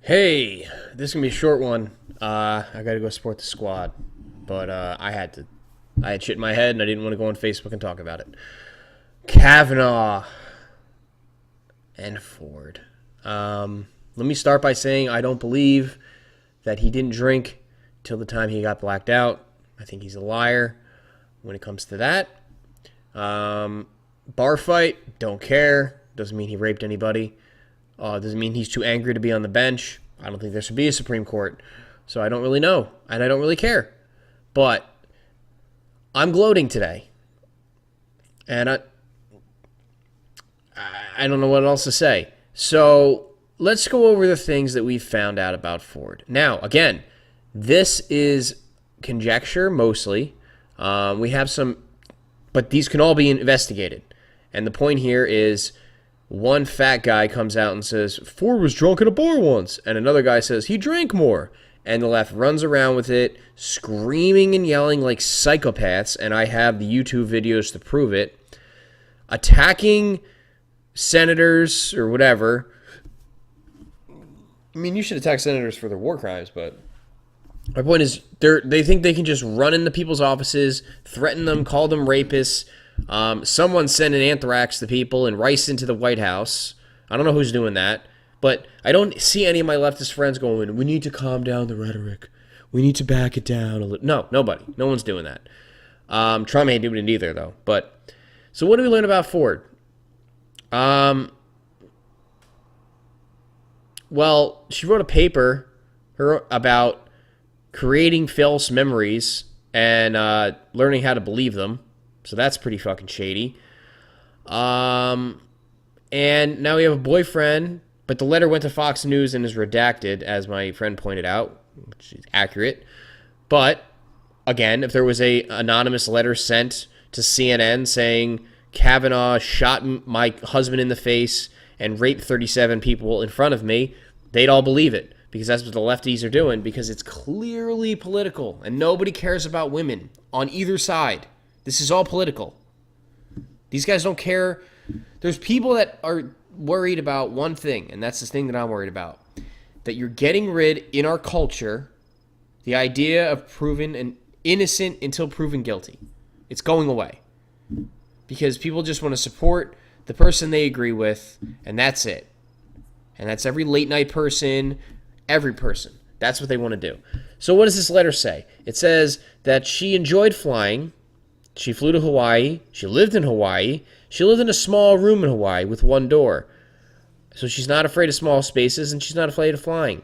Hey, this is gonna be a short one. I gotta go support the squad, but I had to. I had shit in my head, and I didn't want to go on Facebook and talk about it. Kavanaugh and Ford. Let me start by saying I don't believe that he didn't drink till the time he got blacked out. I think he's a liar when it comes to that. Bar fight, don't care. Doesn't mean he raped anybody. Doesn't mean he's too angry to be on the bench. I don't think there should be a Supreme Court. So I don't really know, and I don't really care. But I'm gloating today. And I don't know what else to say. So let's go over the things that we've found out about Ford. Now, again, this is conjecture mostly. We have some, but these can all be investigated. And the point here is one fat guy comes out and says, Ford was drunk at a bar once. And another guy says, he drank more. And the left runs around with it, screaming and yelling like psychopaths. And I have the YouTube videos to prove it. Attacking senators or whatever. I mean, you should attack senators for their war crimes, but my point is they think they can just run into people's offices, threaten them, call them rapists. Someone sent an anthrax to people and rice into the White House. I don't know who's doing that, but I don't see any of my leftist friends going, we need to calm down the rhetoric. We need to back it down a little. No, nobody. No one's doing that. Trump ain't doing it either, though. But so what do we learn about Ford? Well, she wrote a paper about creating false memories and learning how to believe them. So that's pretty fucking shady. And now we have a boyfriend, but the letter went to Fox News and is redacted, as my friend pointed out, which is accurate. But, again, if there was a anonymous letter sent to CNN saying Kavanaugh shot my husband in the face and raped 37 people in front of me, they'd all believe it. Because that's what the lefties are doing, because it's clearly political, and nobody cares about women on either side. This is all political. These guys don't care. There's people that are worried about one thing, and that's the thing that I'm worried about. That you're getting rid, in our culture, the idea of proven and innocent until proven guilty. It's going away. Because people just want to support the person they agree with, and that's it. And that's every late night person, every person. That's what they want to do. So what does this letter say? It says that she enjoyed flying. She flew to Hawaii. She lived in Hawaii. She lived in a small room in Hawaii with one door. So she's not afraid of small spaces, and she's not afraid of flying.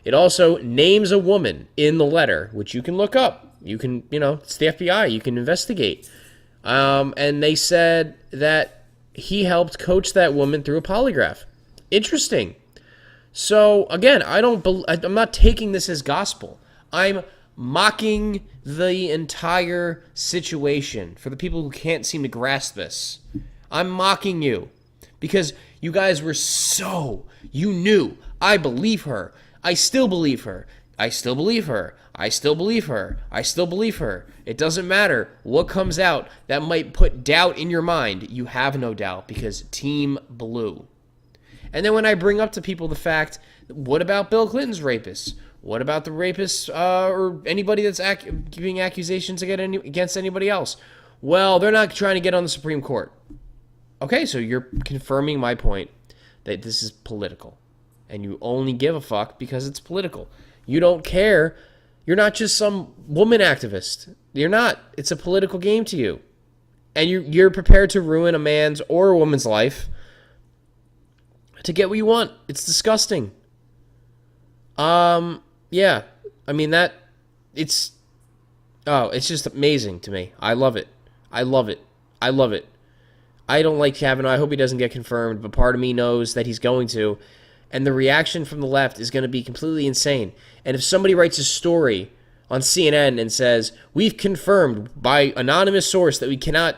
It also names a woman in the letter, which you can look up. You can, it's the FBI. You can investigate. And they said that he helped coach that woman through a polygraph. Interesting. So, again, I'm not taking this as gospel. I'm mocking the entire situation for the people who can't seem to grasp this. I'm mocking you because you guys were you knew. I believe her. I still believe her. I still believe her. I still believe her. I still believe her. It doesn't matter what comes out that might put doubt in your mind. You have no doubt because Team Blue. And then when I bring up to people the fact, what about Bill Clinton's rapists? What about the rapists or anybody that's giving accusations against anybody else? Well, they're not trying to get on the Supreme Court. Okay, so you're confirming my point that this is political. And you only give a fuck because it's political. You don't care. You're not just some woman activist. You're not. It's a political game to you. And you're prepared to ruin a man's or a woman's life to get what you want. It's disgusting. Yeah. I mean, it's just amazing to me. I love it. I love it. I love it. I don't like Kavanaugh. I hope he doesn't get confirmed, but part of me knows that he's going to. And the reaction from the left is going to be completely insane. And if somebody writes a story on CNN and says, we've confirmed by anonymous source that we cannot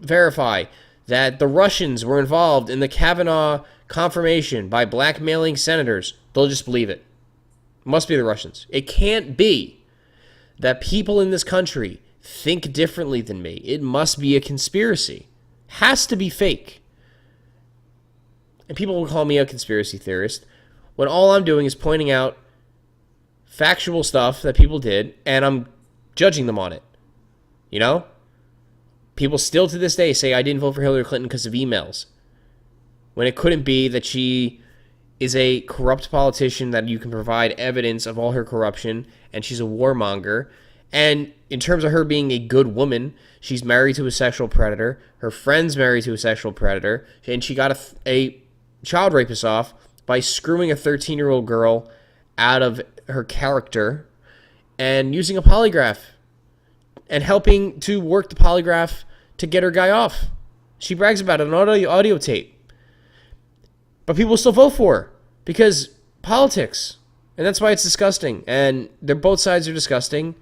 verify that the Russians were involved in the Kavanaugh confirmation by blackmailing senators, they'll just believe it. It must be the Russians. It can't be that people in this country think differently than me. It must be a conspiracy. Has to be fake. And people will call me a conspiracy theorist. when all I'm doing is pointing out factual stuff that people did, and I'm judging them on it. You know? People still to this day say I didn't vote for Hillary Clinton because of emails, when it couldn't be that she is a corrupt politician, that you can provide evidence of all her corruption, and she's a warmonger. And in terms of her being a good woman, she's married to a sexual predator. Her friend's married to a sexual predator, and she got a child rapist off by screwing a 13-year-old girl out of her character and using a polygraph and helping to work the polygraph to get her guy off. She brags about it on audio tape. But people still vote for her because politics. And that's why it's disgusting. And both sides are disgusting.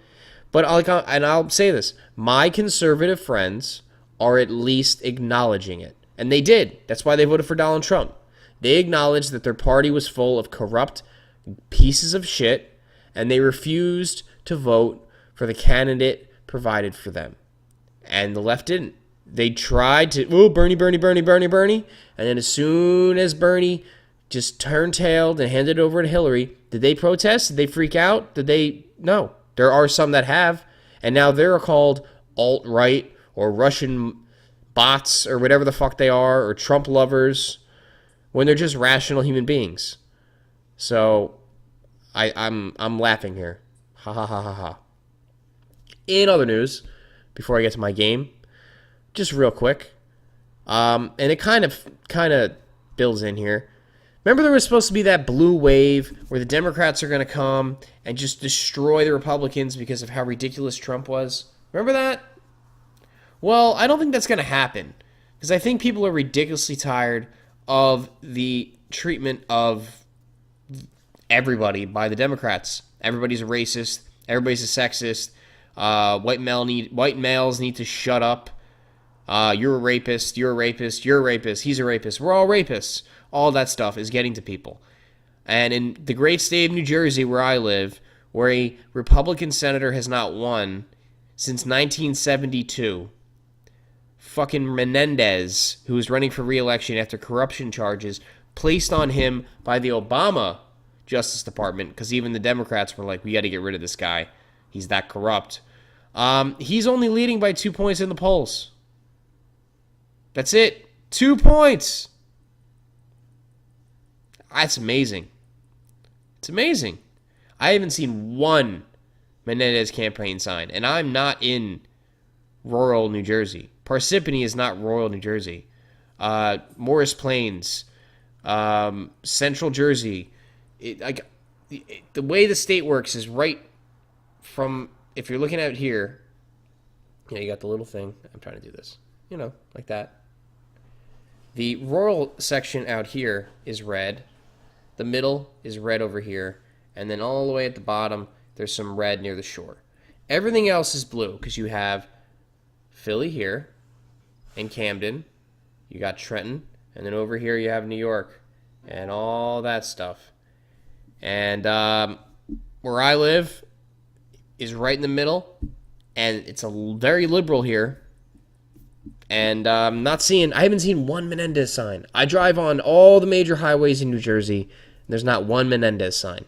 But I'll say this. My conservative friends are at least acknowledging it. And they did. That's why they voted for Donald Trump. They acknowledged that their party was full of corrupt pieces of shit, and they refused to vote for the candidate provided for them. And the left didn't. They tried to, Bernie, and then as soon as Bernie just turned tailed and handed it over to Hillary, did they protest? Did they freak out? No. There are some that have, and now they're called alt-right or Russian bots or whatever the fuck they are, or Trump lovers, when they're just rational human beings. So I'm laughing here. Ha ha ha ha ha. In other news, before I get to my game, just real quick, and it kind of builds in here. Remember there was supposed to be that blue wave where the Democrats are going to come and just destroy the Republicans because of how ridiculous Trump was? Remember that? Well, I don't think that's going to happen because I think people are ridiculously tired of the treatment of everybody by the Democrats. Everybody's a racist. Everybody's a sexist. White males need to shut up. You're a rapist. You're a rapist. You're a rapist. He's a rapist. We're all rapists. All that stuff is getting to people. And in the great state of New Jersey, where I live, where a Republican senator has not won since 1972, fucking Menendez, who was running for re-election after corruption charges placed on him by the Obama Justice Department, because even the Democrats were like, we got to get rid of this guy. He's that corrupt. He's only leading by 2 points in the polls. That's it. 2 points. That's amazing. It's amazing. I haven't seen one Menendez campaign sign, and I'm not in rural New Jersey. Parsippany is not rural New Jersey. Morris Plains, Central Jersey. The way the state works is right from, if you're looking at it here, you got the little thing. I'm trying to do this, like that. The rural section out here is red. The middle is red over here. And then all the way at the bottom, there's some red near the shore. Everything else is blue because you have Philly here and Camden. You got Trenton. And then over here you have New York and all that stuff. And where I live is right in the middle. And it's very liberal here. And I haven't seen one Menendez sign. I drive on all the major highways in New Jersey, and there's not one Menendez sign.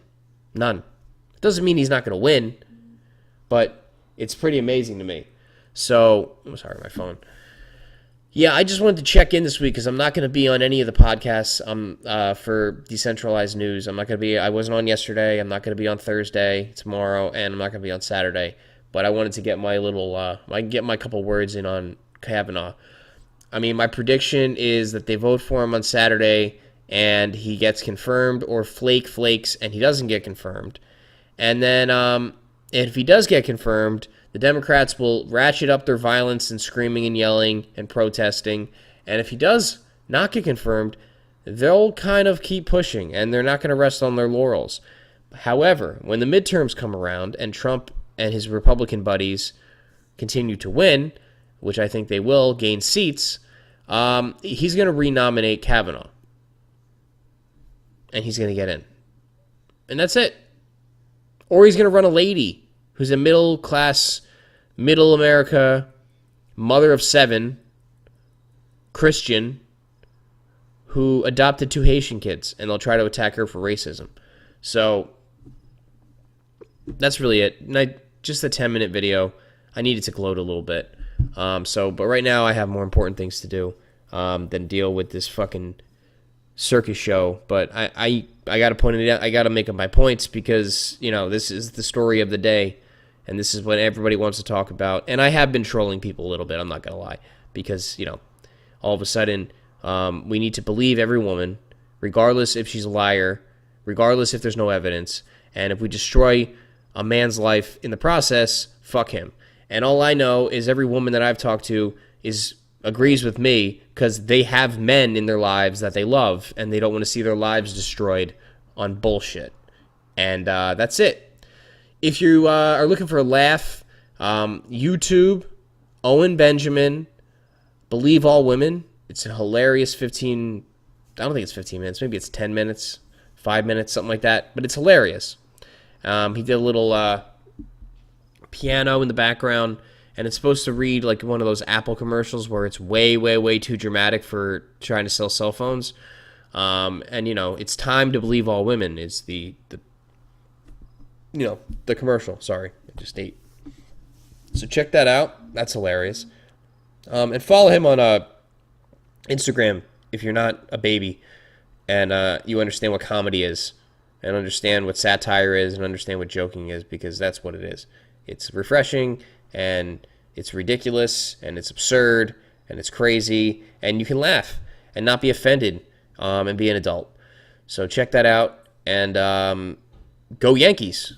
None. It doesn't mean he's not going to win, but it's pretty amazing to me. So, I'm sorry, my phone. Yeah, I just wanted to check in this week because I'm not going to be on any of the podcasts for decentralized news. I wasn't on yesterday. I'm not going to be on Thursday, tomorrow, and I'm not going to be on Saturday. But I wanted to get my couple words in on Kavanaugh. I mean, my prediction is that they vote for him on Saturday and he gets confirmed, or flakes and he doesn't get confirmed. And then if he does get confirmed, the Democrats will ratchet up their violence and screaming and yelling and protesting. And if he does not get confirmed, they'll kind of keep pushing and they're not going to rest on their laurels. However, when the midterms come around and Trump and his Republican buddies continue to win, which I think they will, gain seats, he's going to renominate Kavanaugh. And he's going to get in. And that's it. Or he's going to run a lady who's a middle-class, middle America, mother of 7, Christian, who adopted 2 Haitian kids, and they'll try to attack her for racism. So that's really it. Just a 10-minute video. I needed to gloat a little bit. But right now I have more important things to do than deal with this fucking circus show. But I got to point it out. I got to make up my points because, this is the story of the day. And this is what everybody wants to talk about. And I have been trolling people a little bit, I'm not going to lie. Because, all of a sudden, we need to believe every woman, regardless if she's a liar, regardless if there's no evidence. And if we destroy a man's life in the process, fuck him. And all I know is every woman that I've talked to agrees with me because they have men in their lives that they love, and they don't want to see their lives destroyed on bullshit. And that's it. If you are looking for a laugh, YouTube, Owen Benjamin, Believe All Women. It's a hilarious 15, I don't think it's 15 minutes, maybe it's 10 minutes, 5 minutes, something like that. But it's hilarious. He did a little piano in the background, and it's supposed to read like one of those Apple commercials where it's way, way, way too dramatic for trying to sell cell phones. And, it's time to believe all women is the commercial. Sorry, I just ate. So check that out. That's hilarious. And follow him on Instagram if you're not a baby and you understand what comedy is and understand what satire is and understand what joking is, because that's what it is. It's refreshing and it's ridiculous and it's absurd and it's crazy, and you can laugh and not be offended and be an adult. So check that out, and go Yankees.